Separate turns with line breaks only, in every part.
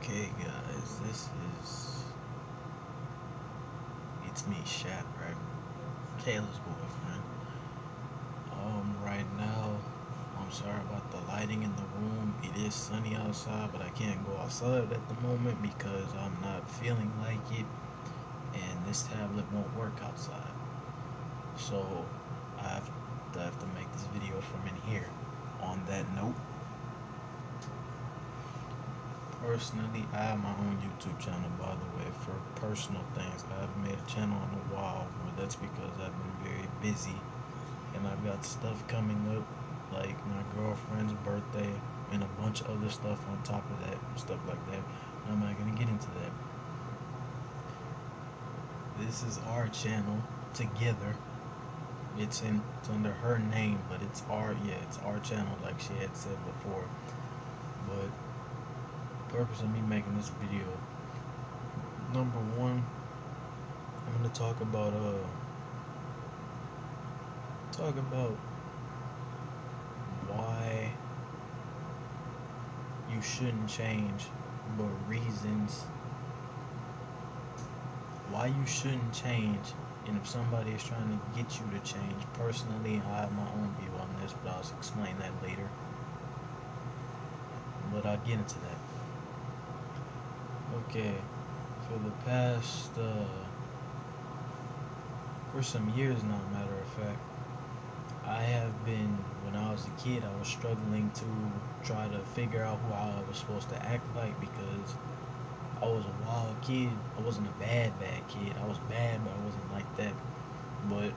Okay, guys, it's me, Shat, right? Kayla's boyfriend. Right now, I'm sorry about the lighting in the room. It is sunny outside, but I can't go outside at the moment because I'm not feeling like it, and this tablet won't work outside. So I have to make this video from in here. On that note, personally, I have my own YouTube channel, by the way, for personal things. I haven't made a channel in a while, but that's because I've been very busy and I've got stuff coming up, like my girlfriend's birthday and a bunch of other stuff on top of that, stuff like that. I'm not gonna get into that. This is our channel together. It's under her name, but it's our channel, like she had said before. But the purpose of me making this video, number one, I'm gonna talk about why you shouldn't change, but reasons why you shouldn't change, and if somebody is trying to get you to change. Personally, I have my own view on this, but I'll explain that later. But I'll get into that. Okay, for the past, for some years now, matter of fact, I have been, when I was a kid, I was struggling to try to figure out who I was supposed to act like because I was a wild kid. I wasn't a bad kid. I was bad, but I wasn't like that. But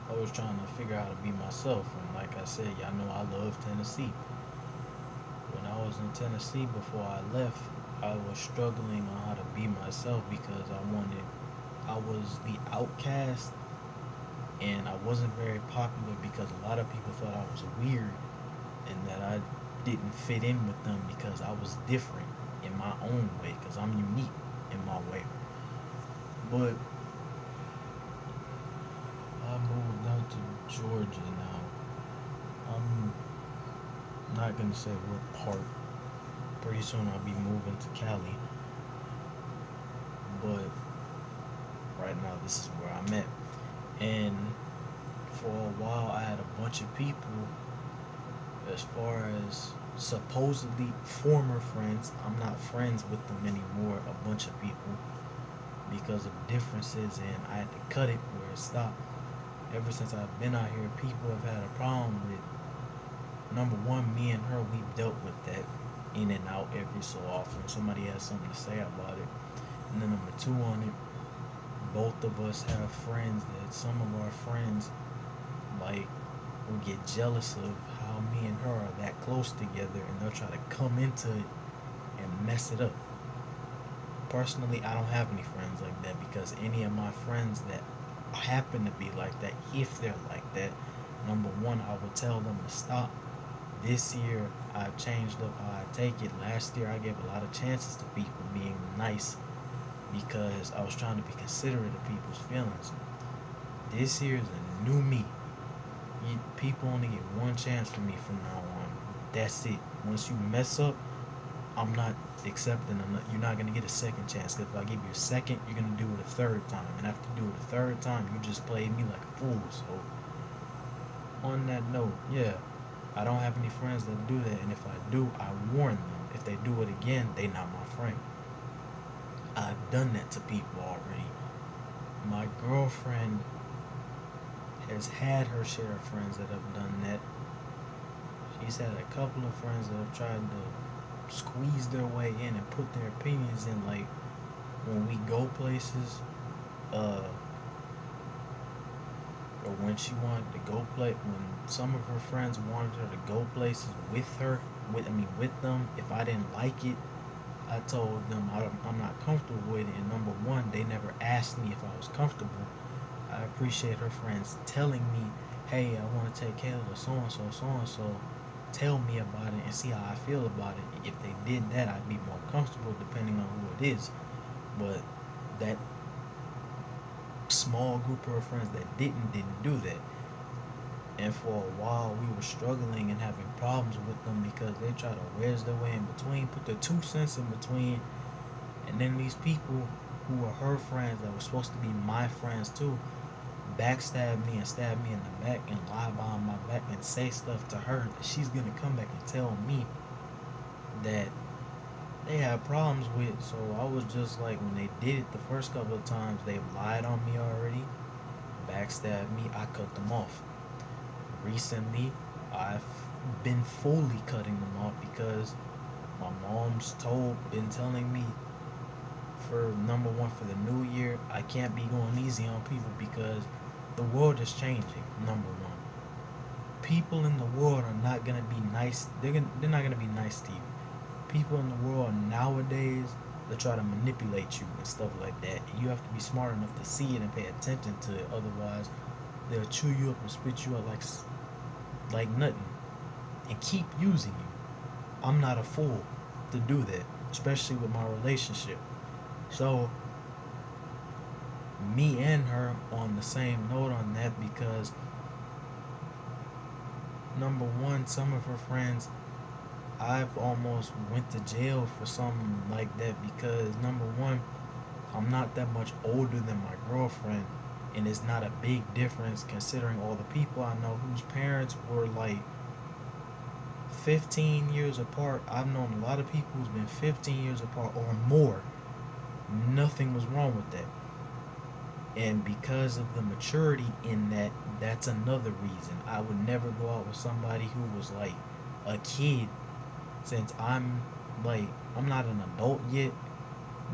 I was trying to figure out how to be myself. And like I said, y'all know I love Tennessee. When I was in Tennessee before I left, I was struggling on how to be myself because I was the outcast and I wasn't very popular because a lot of people thought I was weird and that I didn't fit in with them because I was different in my own way because I'm unique in my way. But I moved out to Georgia now. I'm not gonna say what part. Pretty soon I'll be moving to Cali. But right now this is where I'm at. And for a while I had a bunch of people, as far as supposedly former friends. I'm not friends with them anymore, a bunch of people, because of differences, and I had to cut it where it stopped. Ever since I've been out here, people have had a problem with, number one, me and her, we've dealt with that in and out every so often. Somebody has something to say about it. And then number two on it, both of us have friends that some of our friends, like, will get jealous of how me and her are that close together, and they'll try to come into it and mess it up. Personally, I don't have any friends like that because any of my friends that happen to be like that, if they're like that, number one, I would tell them to stop. This year, I've changed up how I take it. Last year, I gave a lot of chances to people being nice because I was trying to be considerate of people's feelings. This year is a new me. People only get one chance from me from now on. That's it. Once you mess up, I'm not accepting. You're not gonna get a second chance. Cause if I give you a second, you're gonna do it a third time, and after you do it a third time, you just played me like a fool. So, on that note, yeah, I don't have any friends that do that, and if I do, I warn them. If they do it again, they not my friend. I've done that to people already. My girlfriend has had her share of friends that have done that. She's had a couple of friends that have tried to squeeze their way in and put their opinions in. Like when we go places, uh, or when she wanted to go when some of her friends wanted her to go places with her, with them. If I didn't like it, I told them I'm not comfortable with it. And number one, they never asked me if I was comfortable. I appreciate her friends telling me, hey, I want to take Kayla to so and so. Tell me about it and see how I feel about it. If they did that, I'd be more comfortable depending on who it is. But that small group of her friends that didn't do that. And for a while, we were struggling and having problems with them because they try to wedge their way in between, put the 2 cents in between, And then these people who were her friends that were supposed to be my friends too backstab me and stab me in the back and lie behind my back and say stuff to her that she's gonna come back and tell me that they had problems with. So I was just like, when they did it the first couple of times, they lied on me already, backstabbed me. I cut them off. Recently, I've been fully cutting them off because my mom's been telling me for number one, for the new year, I can't be going easy on people because the world is changing. Number one, people in the world are not gonna be nice. They're not gonna be nice to you. People in the world nowadays, they try to manipulate you and stuff like that. And you have to be smart enough to see it and pay attention to it. Otherwise, they'll chew you up and spit you out like nothing and keep using you. I'm not a fool to do that, especially with my relationship. So me and her on the same note on that because number one, some of her friends, I've almost went to jail for something like that because number one, I'm not that much older than my girlfriend, and it's not a big difference considering all the people I know whose parents were like 15 years apart. I've known a lot of people who's been 15 years apart or more. Nothing was wrong with that. And because of the maturity in that, that's another reason. I would never go out with somebody who was like a kid since I'm not an adult yet,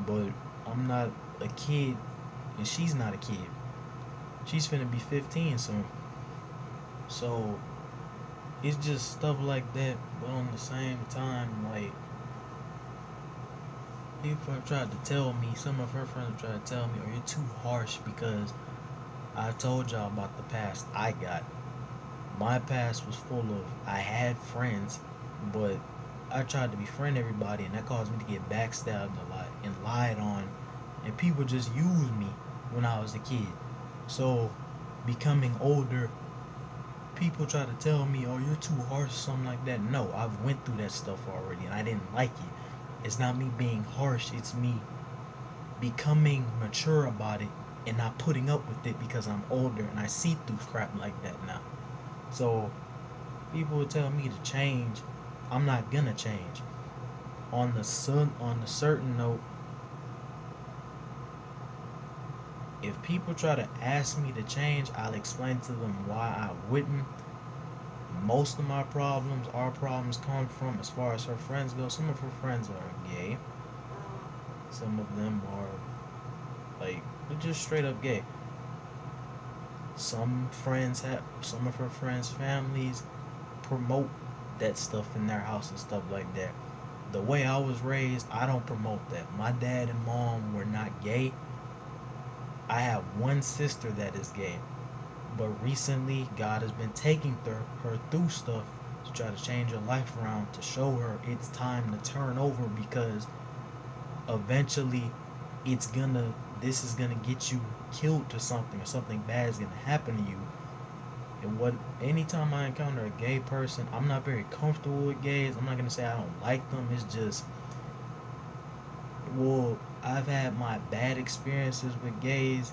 but I'm not a kid and she's not a kid. She's finna be 15 soon. So it's just stuff like that, but on the same time, like people have tried to tell me, some of her friends have tried to tell me, oh, you're too harsh because I told y'all about the past I got. My past was full of, I had friends, but I tried to befriend everybody, and that caused me to get backstabbed a lot and lied on, and people just used me when I was a kid. So, becoming older, people try to tell me, "Oh, you're too harsh," or something like that. No, I've went through that stuff already, and I didn't like it. It's not me being harsh; it's me becoming mature about it and not putting up with it because I'm older and I see through crap like that now. So, people would tell me to change. I'm not gonna change. On the certain note, if people try to ask me to change, I'll explain to them why I wouldn't. Most of my problems, our problems, come from, as far as her friends go. Some of her friends are gay. Some of them are like they're just straight up gay. Some of her friends' families promote that stuff in their house and stuff like that. The way I was raised, I don't promote that. My dad and mom were not gay. I have one sister that is gay. But recently, God has been taking her through stuff to try to change her life around, to show her it's time to turn over because eventually this is gonna get you killed to something, or something bad is gonna happen to you. And anytime I encounter a gay person, I'm not very comfortable with gays. I'm not gonna say I don't like them. It's just, well, I've had my bad experiences with gays.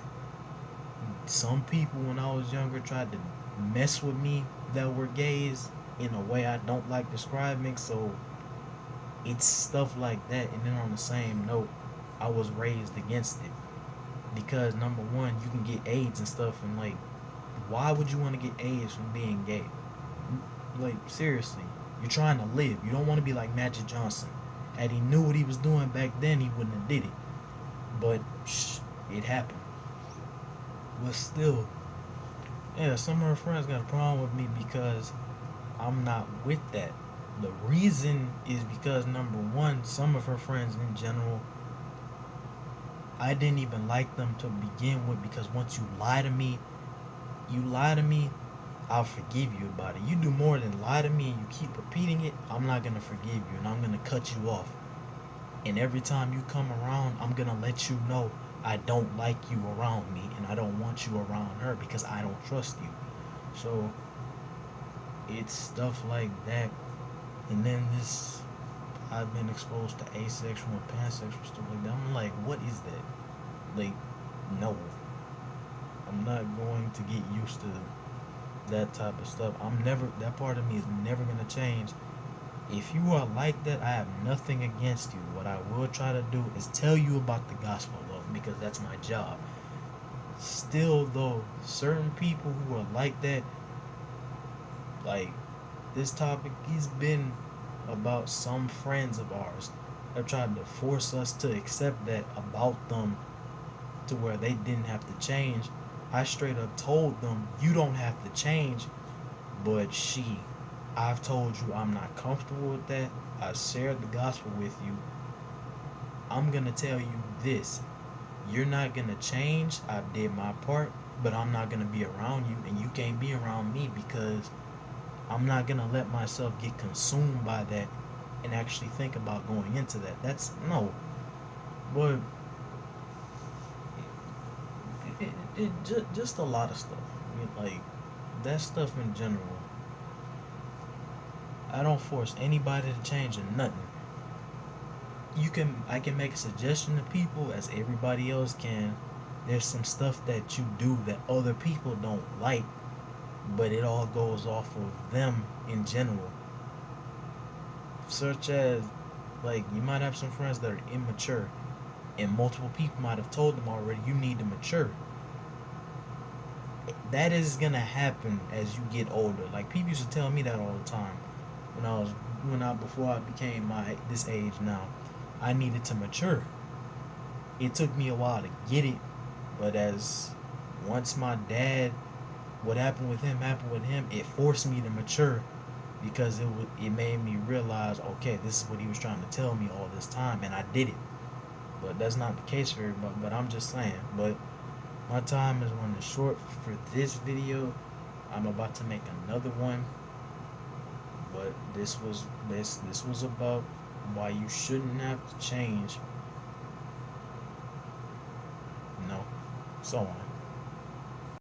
Some people when I was younger tried to mess with me that were gays in a way I don't like describing. So it's stuff like that. And then on the same note, I was raised against it because number one, you can get AIDS and stuff, and like, why would you want to get AIDS from being gay? Like, seriously, you're trying to live. You don't want to be like Magic Johnson. Had he knew what he was doing back then, he wouldn't have did it. But it happened. But still, yeah, some of her friends got a problem with me because I'm not with that. The reason is because number one, some of her friends in general, I didn't even like them to begin with because once you lie to me, I'll forgive you about it. You do more than lie to me and you keep repeating it, I'm not gonna forgive you and I'm gonna cut you off. And every time you come around, I'm gonna let you know I don't like you around me and I don't want you around her because I don't trust you. So it's stuff like that. And then I've been exposed to asexual and pansexual stuff like that. I'm like, what is that? Like, no, I'm not going to get used to that type of stuff. I'm never, that part of me is never gonna change. If you are like that, I have nothing against you. What I will try to do is tell you about the gospel, though, because that's my job. Still, though, certain people who are like that, like this topic, he's been about some friends of ours that tried to force us to accept that about them to where they didn't have to change. I straight up told them, you don't have to change, but I've told you I'm not comfortable with that. I shared the gospel with you. I'm gonna tell you this. You're not gonna change. I did my part, but I'm not gonna be around you, and you can't be around me because I'm not gonna let myself get consumed by that and actually think about going into that. That's no. But just a lot of stuff. I mean, like that stuff in general. I don't force anybody to change or nothing. I can make a suggestion to people as everybody else can. There's some stuff that you do that other people don't like, but it all goes off of them in general. Such as, like, you might have some friends that are immature, and multiple people might have told them already, you need to mature. That is gonna happen as you get older. Like, people used to tell me that all the time before I became this age now. I needed to mature. It took me a while to get it, but as once my dad, what happened with him, it forced me to mature because it made me realize, okay, this is what he was trying to tell me all this time, and I did it. But that's not the case for everybody. But I'm just saying. But my time is running short for this video. I'm about to make another one. But this was about why you shouldn't have to change. So on.